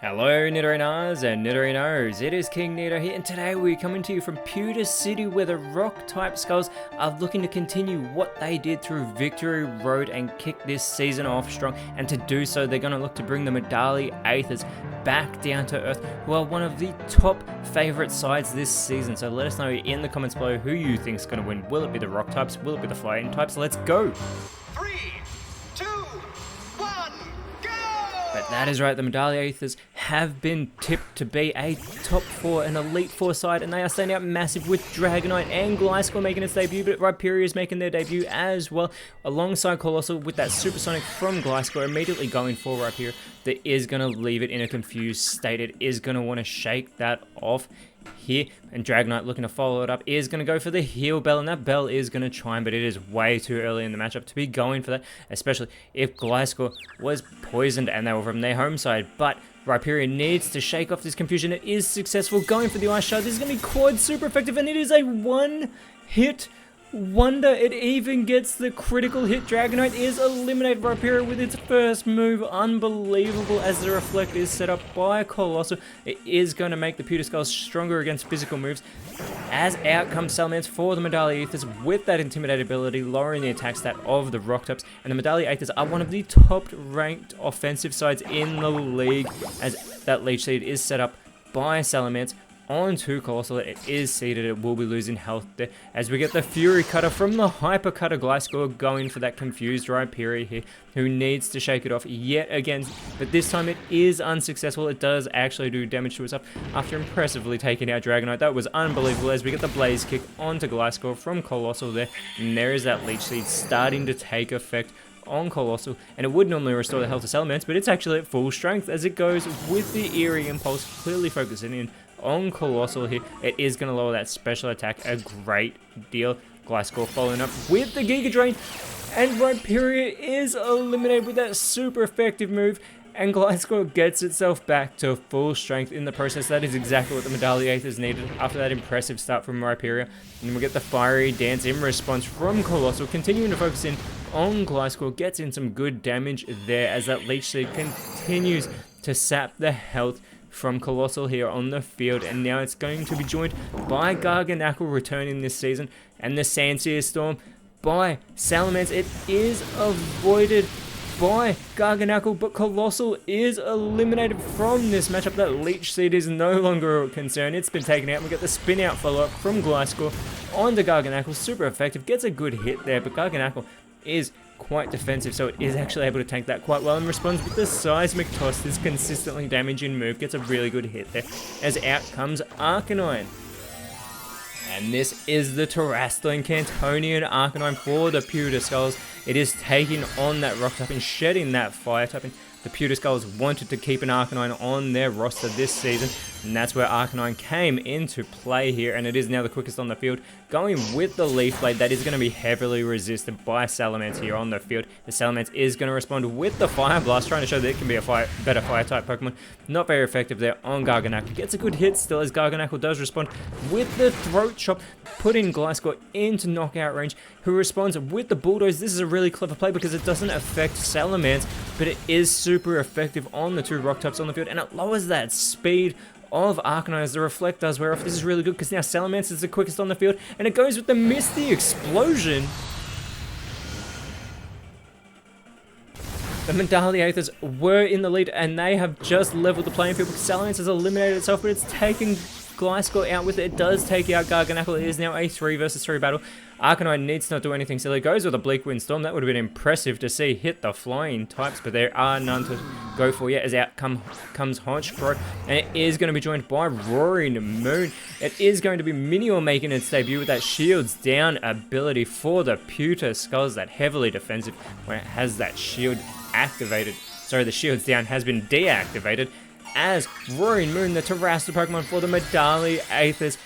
Hello Nidorinas and Nidorinos, it is KingNido here, and today we're coming to you from Pewter City, where the Rock-type Skulls are looking to continue what they did through Victory Road and kick this season off strong. And to do so, they're going to look to bring the Medali Aethers back down to earth, who are one of the top favourite sides this season. So let us know in the comments below who you think is going to win. Will it be the Rock types? Will it be the Flying types? Let's go! But that is right, the Medali Aethers have been tipped to be a top 4 and elite 4 side, and they are standing out massive with Dragonite and Gliscor making its debut, but Rhyperior is making their debut as well, alongside Colossal with that Supersonic from Gliscor immediately going for Rhyperior. That is going to leave it in a confused state. It is going to want to shake that off here, and Dragonite looking to follow it up is going to go for the heal bell, and that bell is going to chime, but it is way too early in the matchup to be going for that, especially if Gliscor was poisoned and they were from their home side. But Rhyperior needs to shake off this confusion. It is successful, going for the Ice Shard. This is going to be quad super effective, and it is a one-hit wonder. It even gets the critical hit. Dragonite is eliminated. Rhyperior with its first move. Unbelievable, as the Reflect is set up by Colossal. It is going to make the Pewter Skulls stronger against physical moves, as out comes Salamence for the Medali Aethers with that Intimidate ability, lowering the attack stat of the Rock types. And the Medali Aethers are one of the top ranked offensive sides in the league, as that Leech Seed is set up by Salamence onto Colossal. It is seeded. It will be losing health there, as we get the Fury Cutter from the Hyper Cutter Gliscor going for that confused Rhyperior here, who needs to shake it off yet again, but this time it is unsuccessful. It does actually do damage to itself after impressively taking out Dragonite. That was unbelievable, as we get the Blaze Kick onto Gliscor from Colossal there, and there is that Leech Seed starting to take effect on Colossal, and it would normally restore the health to Salamence, but it's actually at full strength as it goes with the Eerie Impulse, clearly focusing in on Colossal here. It is going to lower that special attack a great deal. Gliscor following up with the Giga Drain, and Rhyperior is eliminated with that super effective move, and Gliscor gets itself back to full strength in the process. That is exactly what the Medali Aethers needed after that impressive start from Rhyperior. And then we get the Fiery Dance in response from Colossal, continuing to focus in on Gliscor, gets in some good damage there as that Leech Seed continues to sap the health from Colossal here on the field. And now it's going to be joined by Garganacl returning this season, and the Sandsear Storm by Salamence. It is avoided by Garganacl, but Colossal is eliminated from this matchup. That Leech Seed is no longer a concern. It's been taken out. We get the spin out follow up from Gliscor onto Garganacl. Super effective, gets a good hit there, but Garganacl is quite defensive, so it is actually able to tank that quite well and responds with the Seismic Toss. This consistently damaging move gets a really good hit there, as out comes Arcanine. And this is the Terrestrial Cantonian Arcanine for the Pewter Skulls. It is taking on that Rock type and shedding that Fire type. The Pewter Skulls wanted to keep an Arcanine on their roster this season, and that's where Arcanine came into play here, and it is now the quickest on the field, going with the Leaf Blade. That is going to be heavily resisted by Salamence here on the field. The Salamence is going to respond with the Fire Blast, trying to show that it can be a better Fire-type Pokemon. Not very effective there on Garganacl. Gets a good hit still, as Garganacl does respond with the Throat Chop, putting Gliscor into knockout range, who responds with the Bulldoze. This is a really clever play because it doesn't affect Salamence, but it is super effective on the two Rock types on the field, and it lowers that speed of Arcanine as the Reflect does wear off. This is really good because now Salamence is the quickest on the field, and it goes with the Misty Explosion. The Medali Aethers were in the lead, and they have just leveled the playing field because Salamence has eliminated itself, but it's taking Gliscor out with it. It does take out Garganacl. It is now a 3 versus 3 battle. Arcanine needs to not do anything silly. Goes with a Bleak Wind Storm. That would have been impressive to see hit the flying types, but there are none to go for yet, as out comes Honchkrow, and it is going to be joined by Roaring Moon. It is going to be Minior making its debut with that Shields Down ability for the Pewter Skulls, that heavily defensive when it has that shield activated. Sorry, the Shields Down has been deactivated, as Roaring Moon, the Terrestrial Pokemon for the Medali Aethers,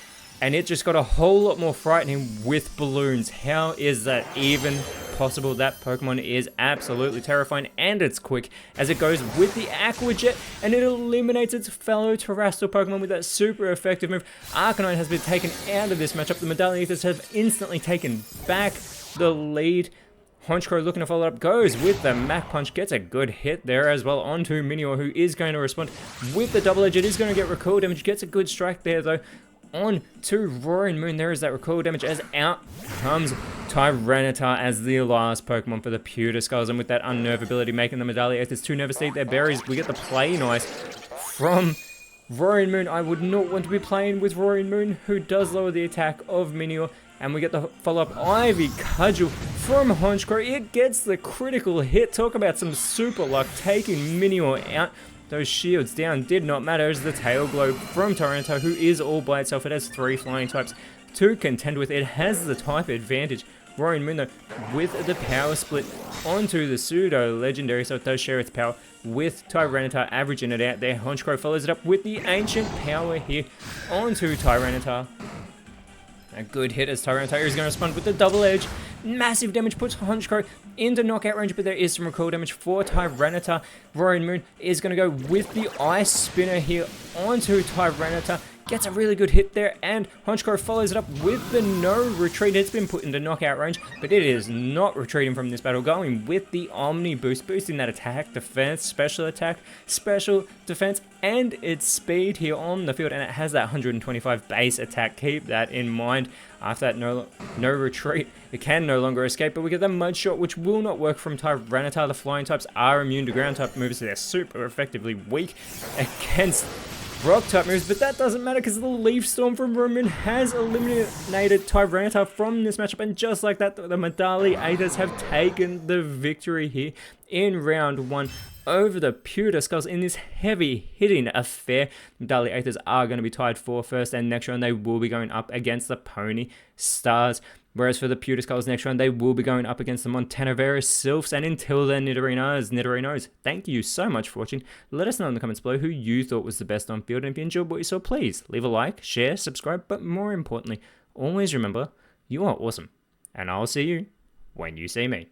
and it just got a whole lot more frightening with balloons. How is that even possible? That Pokemon is absolutely terrifying, and it's quick, as it goes with the Aqua Jet, and it eliminates its fellow Terrestrial Pokemon with that super effective move. Arcanine has been taken out of this matchup. The Medali Aethers have instantly taken back the lead. Honchkrow looking to follow up, goes with the Mach Punch, gets a good hit there as well onto Minior, who is going to respond with the double edge. It is going to get recoil damage, gets a good strike there though. On to Roaring Moon, there is that recoil damage as out comes Tyranitar as the last Pokemon for the Pewter Skulls, and with that Unnerve ability making the Medallia Aethers too nervous to eat their berries. We get the Play Nice from Roaring Moon. I would not want to be playing with Roaring Moon, who does lower the attack of Minior. And we get the follow-up Ivy Cudgel from Honchkrow. It gets the critical hit. Talk about some super luck taking Minior out. Those shields down did not matter as the Tail Globe from Tyranitar, who is all by itself. It has 3 flying types to contend with. It has the type advantage. Roaring Moon, though, with the power split onto the pseudo legendary, so it does share its power with Tyranitar, averaging it out there. Honchkrow follows it up with the ancient power here onto Tyranitar. A good hit as Tyranitar is going to respond with the double edge. Massive damage puts Honchkrow into knockout range, but there is some recoil damage for Tyranitar. Roaring Moon is going to go with the Ice Spinner here onto Tyranitar. Gets a really good hit there, and Honchkrow follows it up with the no retreat. It's been put into knockout range, but it is not retreating from this battle. Going with the Omni Boost, boosting that attack, defense, special attack, special defense, and its speed here on the field. And it has that 125 base attack. Keep that in mind. After that no retreat, it can no longer escape, but we get the Mud Shot, which will not work from Tyranitar. The flying types are immune to ground type moves, so they're super effectively weak against Rock type moves, but that doesn't matter because the Leaf Storm from Roaring Moon has eliminated Tyranitar from this matchup, and just like that, the Medallia Aethers have taken the victory here in round 1 over the Pewter Skulls in this heavy hitting affair. Medallia Aethers are going to be tied for first, and next round they will be going up against the Pony Stars. Whereas for the Pewter Skulls next round, they will be going up against the Montanavera Sylphs. And until then, Nidorinos, thank you so much for watching. Let us know in the comments below who you thought was the best on field. And if you enjoyed what you saw, please leave a like, share, subscribe. But more importantly, always remember, you are awesome. And I'll see you when you see me.